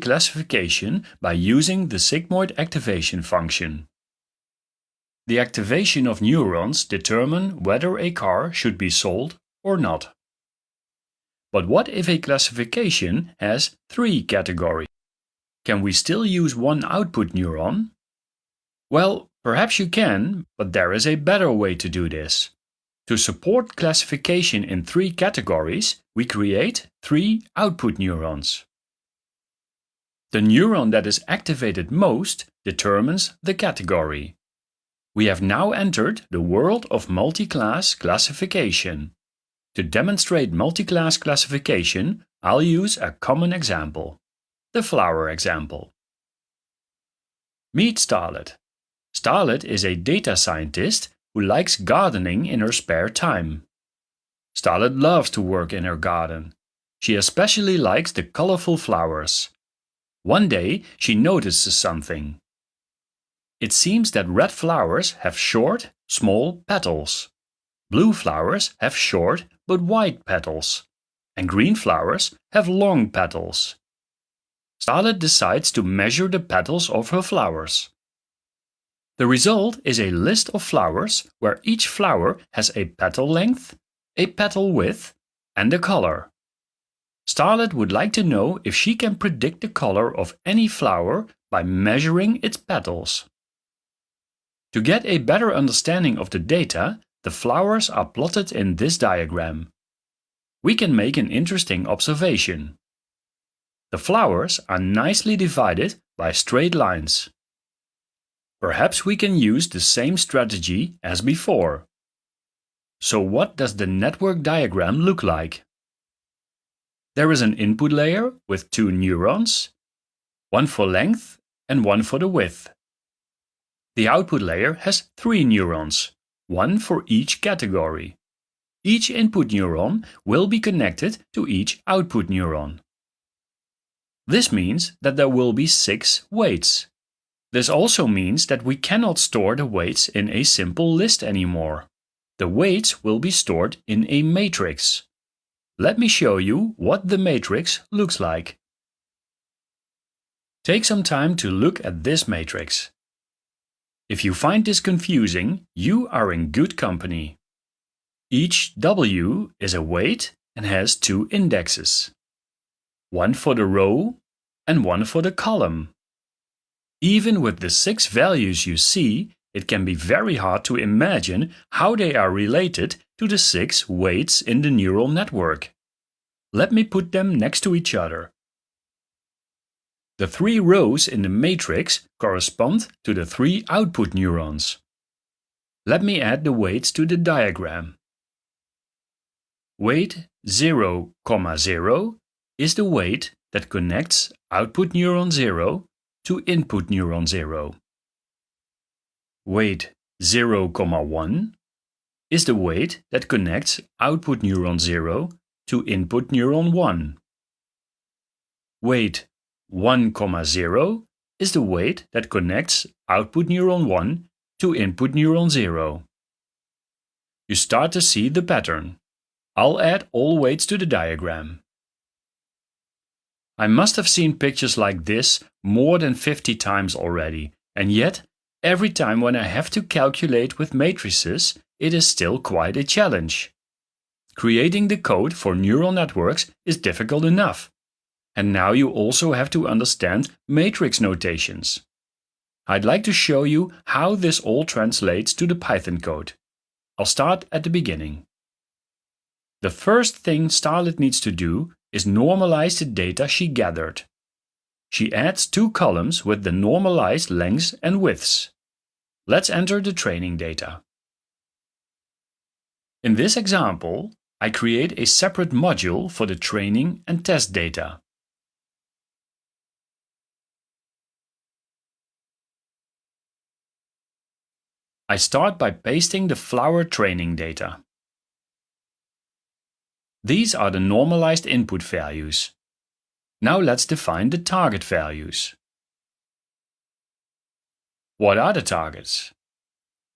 classification by using the sigmoid activation function. The activation of neurons determine whether a car should be sold or not. But what if a classification has 3 categories? Can we still use one output neuron? Well, perhaps you can, but there is a better way to do this. To support classification in 3 categories, we create 3 output neurons. The neuron that is activated most determines the category. We have now entered the world of multi-class classification. To demonstrate multi-class classification, I'll use a common example, the flower example. Meet Starlet. Starlet is a data scientist who likes gardening in her spare time. Starlet loves to work in her garden. She especially likes the colorful flowers. One day she notices something. It seems that red flowers have short, small petals. Blue flowers have short but wide petals. And green flowers have long petals. Starlet decides to measure the petals of her flowers. The result is a list of flowers where each flower has a petal length, a petal width, and a color. Starlet would like to know if she can predict the color of any flower by measuring its petals. To get a better understanding of the data, the flowers are plotted in this diagram. We can make an interesting observation. The flowers are nicely divided by straight lines. Perhaps we can use the same strategy as before. So what does the network diagram look like? There is an input layer with 2 neurons, one for length and one for the width. The output layer has 3 neurons, one for each category. Each input neuron will be connected to each output neuron. This means that there will be 6 weights. This also means that we cannot store the weights in a simple list anymore. The weights will be stored in a matrix. Let me show you what the matrix looks like. Take some time to look at this matrix. If you find this confusing, you are in good company. Each W is a weight and has 2 indexes. One for the row and one for the column. Even with the 6 values you see, it can be very hard to imagine how they are related to the 6 weights in the neural network. Let me put them next to each other. The 3 rows in the matrix correspond to the 3 output neurons. Let me add the weights to the diagram. Weight 0, 0 is the weight that connects output neuron 0 to input neuron 0. Weight 0, 1 is the weight that connects output neuron 0 to input neuron 1. Weight 1, 0 is the weight that connects output neuron 1 to input neuron 0. You start to see the pattern. I'll add all weights to the diagram. I must have seen pictures like this more than 50 times already, and yet, every time when I have to calculate with matrices, it is still quite a challenge. Creating the code for neural networks is difficult enough. And now you also have to understand matrix notations. I'd like to show you how this all translates to the Python code. I'll start at the beginning. The first thing Starlet needs to do is normalize the data she gathered. She adds 2 columns with the normalized lengths and widths. Let's enter the training data. In this example, I create a separate module for the training and test data. I start by pasting the flower training data. These are the normalized input values. Now let's define the target values. What are the targets?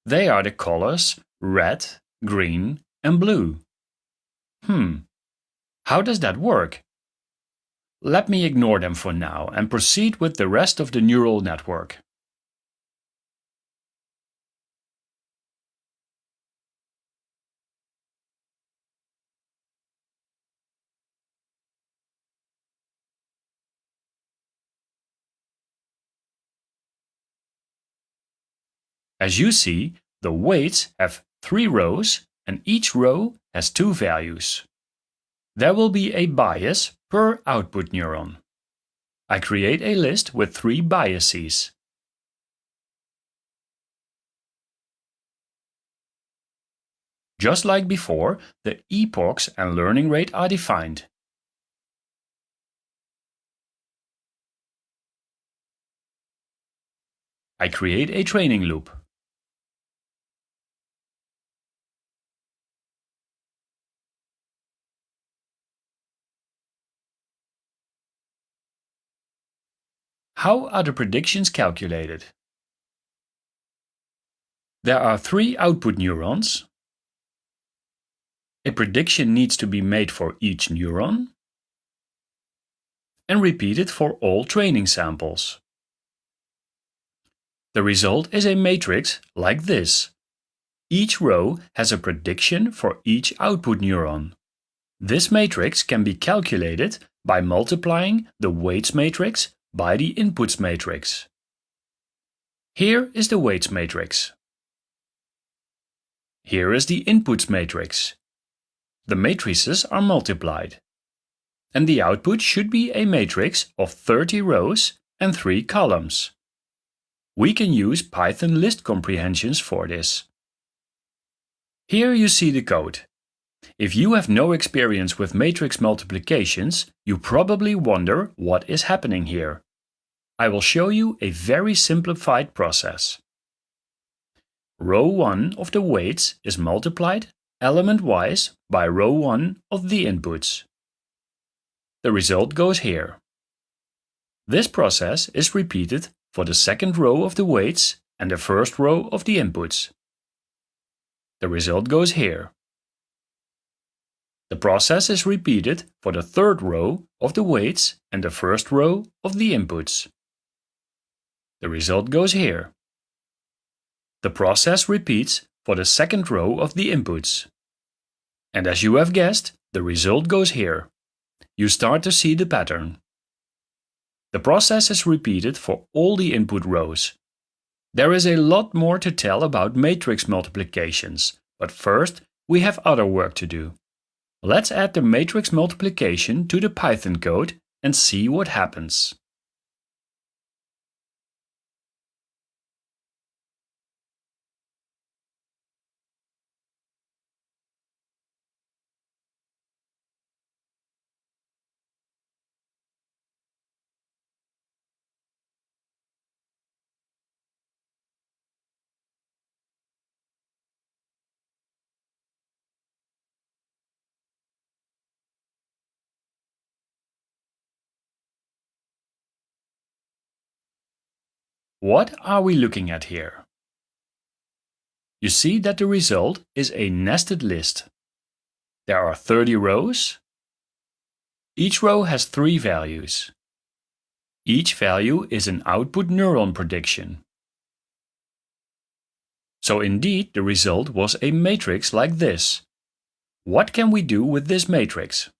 They are the colors red, green, and blue. How does that work? Let me ignore them for now and proceed with the rest of the neural network. As you see, the weights have 3 rows and each row has 2 values. There will be a bias per output neuron. I create a list with 3 biases. Just like before, the epochs and learning rate are defined. I create a training loop. How are the predictions calculated? There are 3 output neurons. A prediction needs to be made for each neuron and repeated for all training samples. The result is a matrix like this. Each row has a prediction for each output neuron. This matrix can be calculated by multiplying the weights matrix by the inputs matrix. Here is the weights matrix. Here is the inputs matrix. The matrices are multiplied. And the output should be a matrix of 30 rows and 3 columns. We can use Python list comprehensions for this. Here you see the code. If you have no experience with matrix multiplications, you probably wonder what is happening here. I will show you a very simplified process. Row 1 of the weights is multiplied element-wise by row 1 of the inputs. The result goes here. This process is repeated for the second row of the weights and the first row of the inputs. The result goes here. The process is repeated for the third row of the weights and the first row of the inputs. The result goes here. The process repeats for the second row of the inputs. And as you have guessed, the result goes here. You start to see the pattern. The process is repeated for all the input rows. There is a lot more to tell about matrix multiplications, but first we have other work to do. Let's add the matrix multiplication to the Python code and see what happens. What are we looking at here? You see that the result is a nested list. There are 30 rows. Each row has 3 values. Each value is an output neuron prediction. So indeed the result was a matrix like this. What can we do with this matrix?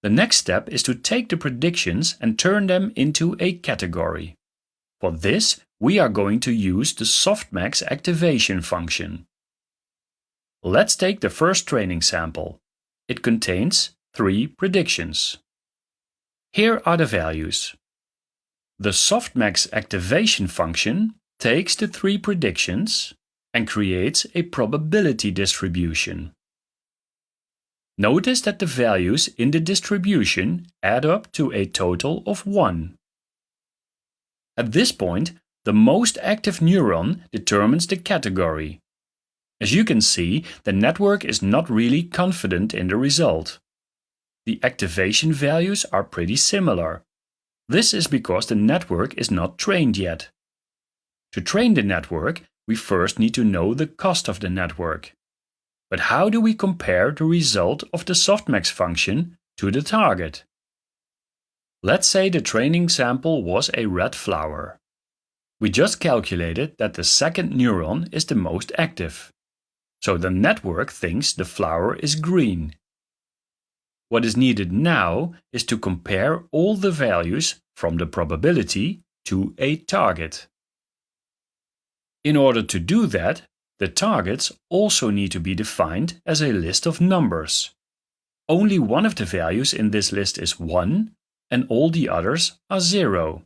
The next step is to take the predictions and turn them into a category. For this, we are going to use the Softmax activation function. Let's take the first training sample. It contains 3 predictions. Here are the values. The Softmax activation function takes the 3 predictions and creates a probability distribution. Notice that the values in the distribution add up to a total of 1. At this point, the most active neuron determines the category. As you can see, the network is not really confident in the result. The activation values are pretty similar. This is because the network is not trained yet. To train the network, we first need to know the cost of the network. But how do we compare the result of the Softmax function to the target? Let's say the training sample was a red flower. We just calculated that the second neuron is the most active. So the network thinks the flower is green. What is needed now is to compare all the values from the probability to a target. In order to do that, the targets also need to be defined as a list of numbers. Only one of the values in this list is 1 and all the others are 0.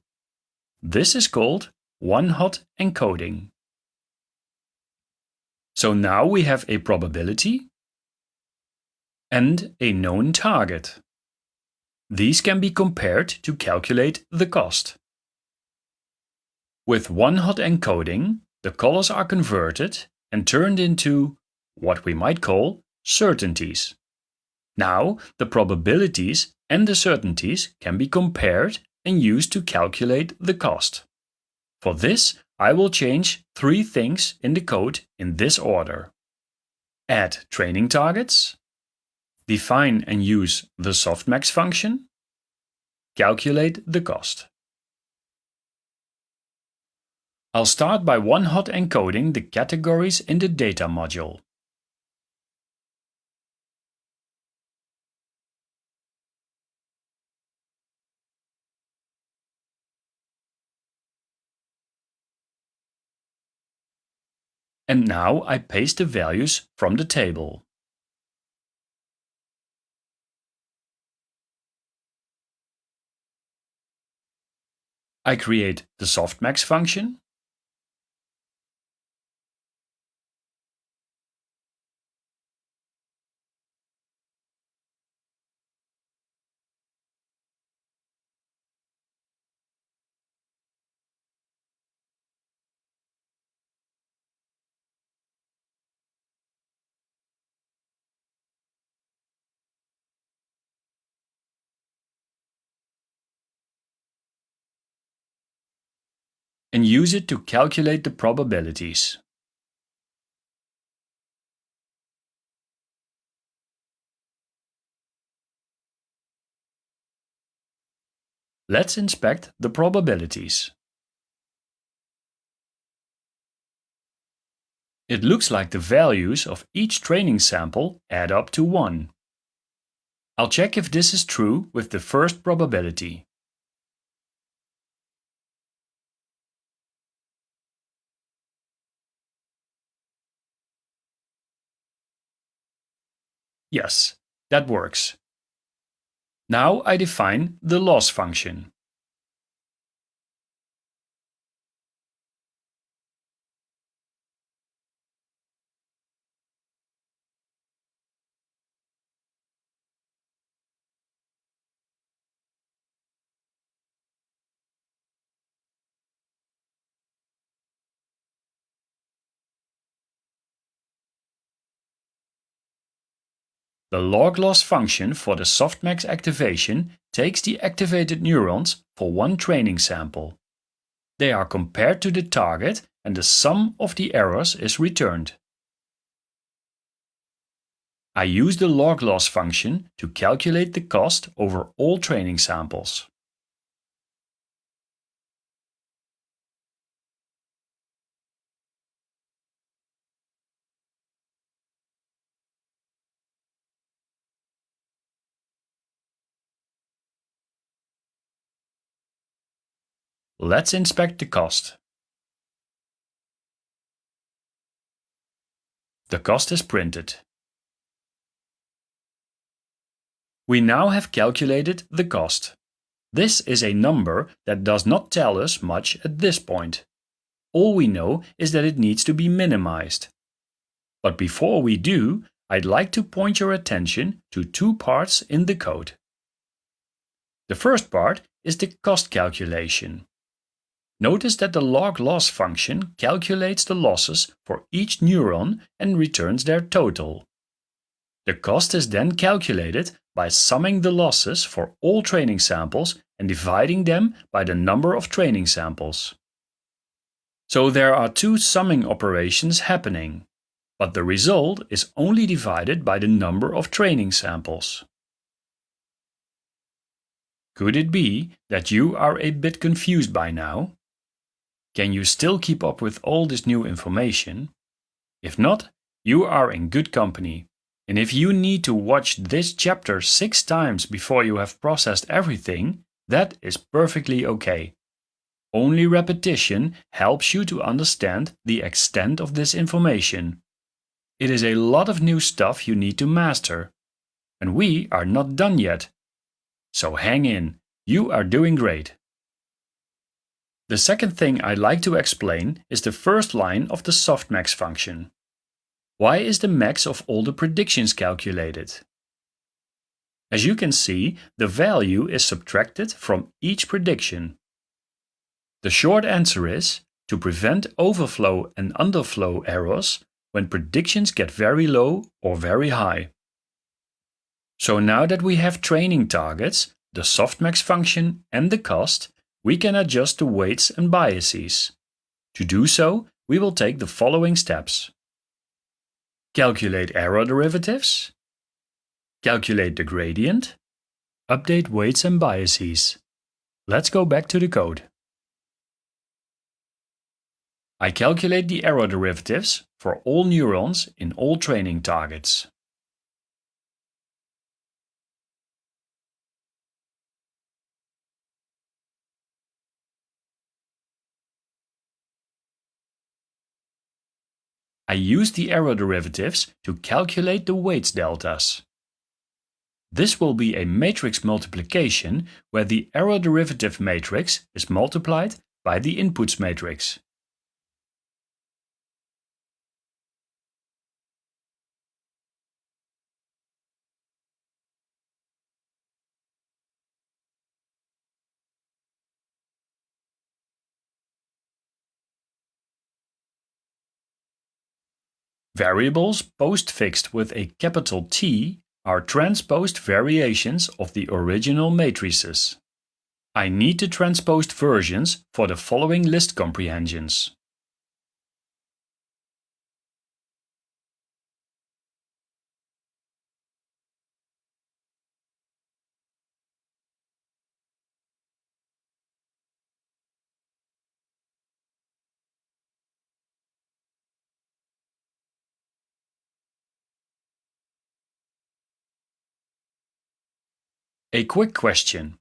This is called one-hot encoding. So now we have a probability and a known target. These can be compared to calculate the cost. With one-hot encoding, the colors are converted and turned into what we might call certainties. Now, the probabilities and the certainties can be compared and used to calculate the cost. For this, I will change 3 things in the code in this order. Add training targets, define and use the Softmax function, calculate the cost. I'll start by one-hot encoding the categories in the data module. And now I paste the values from the table. I create the Softmax function. And use it to calculate the probabilities. Let's inspect the probabilities. It looks like the values of each training sample add up to 1. I'll check if this is true with the first probability. Yes, that works. Now I define the loss function. The log loss function for the Softmax activation takes the activated neurons for one training sample. They are compared to the target and the sum of the errors is returned. I use the log loss function to calculate the cost over all training samples. Let's inspect the cost. The cost is printed. We now have calculated the cost. This is a number that does not tell us much at this point. All we know is that it needs to be minimized. But before we do, I'd like to point your attention to 2 parts in the code. The first part is the cost calculation. Notice that the log loss function calculates the losses for each neuron and returns their total. The cost is then calculated by summing the losses for all training samples and dividing them by the number of training samples. So there are 2 summing operations happening, but the result is only divided by the number of training samples. Could it be that you are a bit confused by now? Can you still keep up with all this new information? If not, you are in good company. And if you need to watch this chapter 6 times before you have processed everything, that is perfectly okay. Only repetition helps you to understand the extent of this information. It is a lot of new stuff you need to master. And we are not done yet. So hang in, you are doing great. The second thing I'd like to explain is the first line of the Softmax function. Why is the max of all the predictions calculated? As you can see, the value is subtracted from each prediction. The short answer is to prevent overflow and underflow errors when predictions get very low or very high. So now that we have training targets, the softmax function and the cost, we can adjust the weights and biases. To do so, we will take the following steps. Calculate error derivatives. Calculate the gradient. Update weights and biases. Let's go back to the code. I calculate the error derivatives for all neurons in all training targets. I use the error derivatives to calculate the weights deltas. This will be a matrix multiplication where the error derivative matrix is multiplied by the inputs matrix. Variables postfixed with a capital T are transposed variations of the original matrices. I need the transposed versions for the following list comprehensions. A quick question.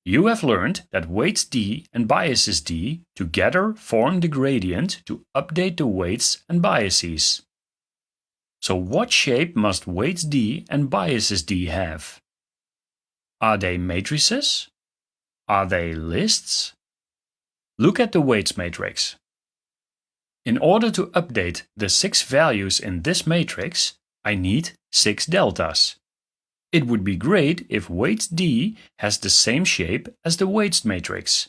You have learned that weights D and biases D together form the gradient to update the weights and biases. So what shape must weights D and biases D have? Are they matrices? Are they lists? Look at the weights matrix. In order to update the 6 values in this matrix, I need 6 deltas. It would be great if weights D has the same shape as the weights matrix.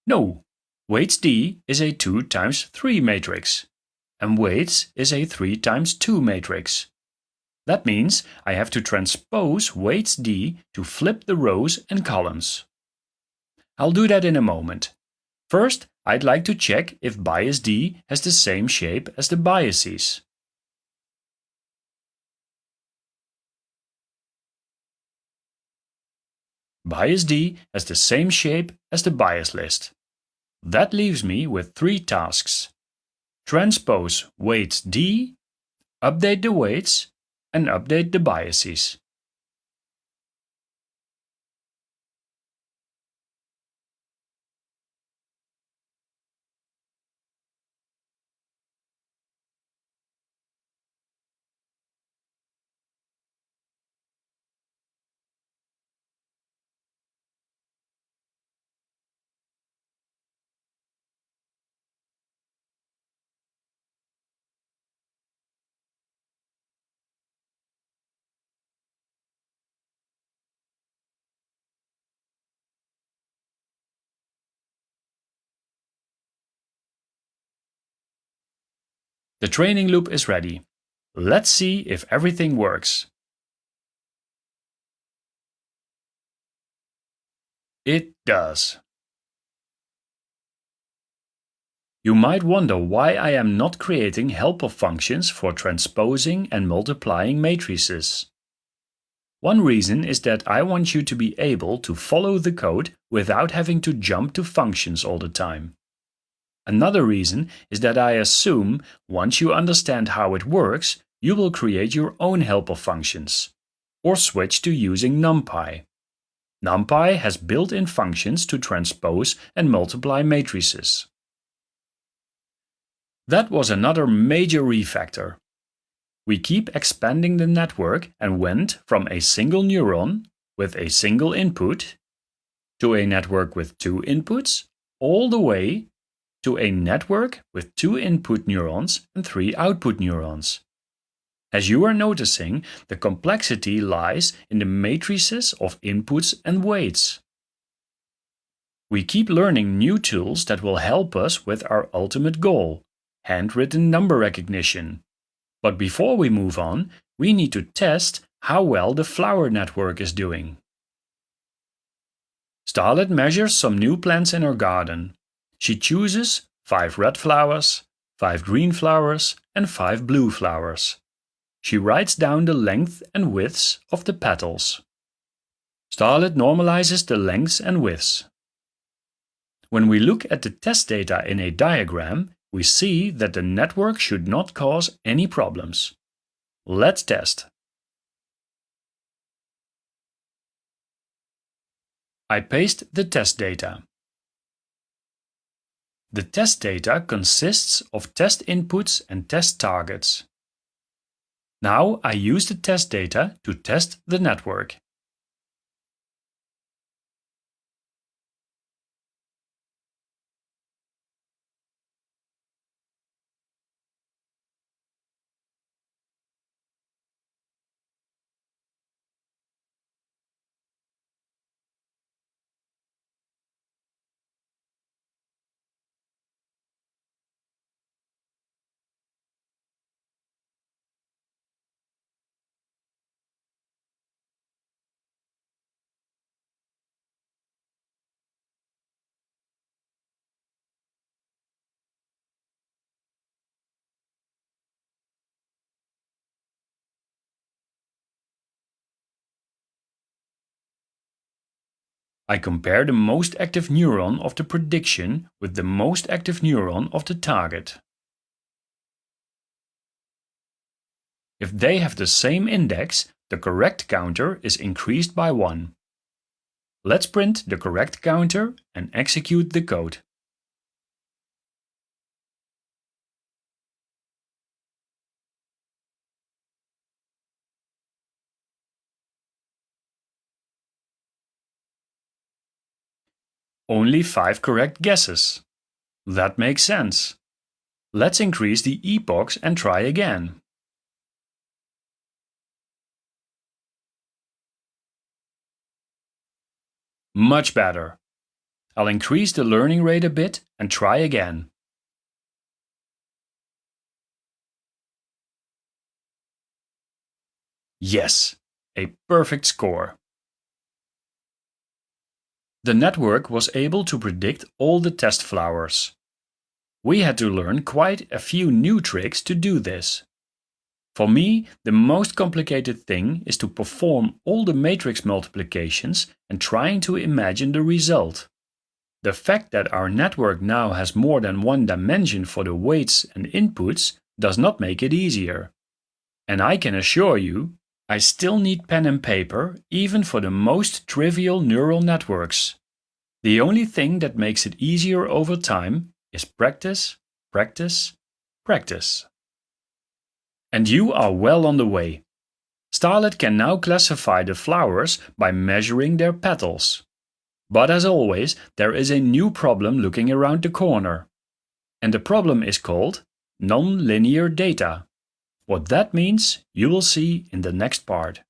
No, weights D is a 2 times 3 matrix, and weights is a 3 times 2 matrix. That means I have to transpose weights D to flip the rows and columns. I'll do that in a moment. First, I'd like to check if bias D has the same shape as the biases. Bias D has the same shape as the bias list. That leaves me with 3 tasks. Transpose weights D, update the weights, and update the biases. The training loop is ready. Let's see if everything works. It does. You might wonder why I am not creating helper functions for transposing and multiplying matrices. One reason is that I want you to be able to follow the code without having to jump to functions all the time. Another reason is that I assume once you understand how it works, you will create your own helper functions, or switch to using NumPy. NumPy has built-in functions to transpose and multiply matrices. That was another major refactor. We keep expanding the network and went from a single neuron with a single input to a network with 2 inputs, all the way to a network with 2 input neurons and 3 output neurons. As you are noticing, the complexity lies in the matrices of inputs and weights. We keep learning new tools that will help us with our ultimate goal, handwritten number recognition. But before we move on, we need to test how well the flower network is doing. Starlet measures some new plants in her garden. She chooses 5 red flowers, 5 green flowers, and 5 blue flowers. She writes down the length and widths of the petals. Starlet normalizes the lengths and widths. When we look at the test data in a diagram, we see that the network should not cause any problems. Let's test. I paste the test data. The test data consists of test inputs and test targets. Now I use the test data to test the network. I compare the most active neuron of the prediction with the most active neuron of the target. If they have the same index, the correct counter is increased by 1. Let's print the correct counter and execute the code. Only 5 correct guesses. That makes sense. Let's increase the epochs and try again. Much better. I'll increase the learning rate a bit and try again. Yes, a perfect score. The network was able to predict all the test flowers. We had to learn quite a few new tricks to do this. For me, the most complicated thing is to perform all the matrix multiplications and trying to imagine the result. The fact that our network now has more than one dimension for the weights and inputs does not make it easier. And I can assure you, I still need pen and paper even for the most trivial neural networks. The only thing that makes it easier over time is practice, practice, practice. And you are well on the way. Starlet can now classify the flowers by measuring their petals. But as always, there is a new problem looking around the corner. And the problem is called non-linear data. What that means, you will see in the next part.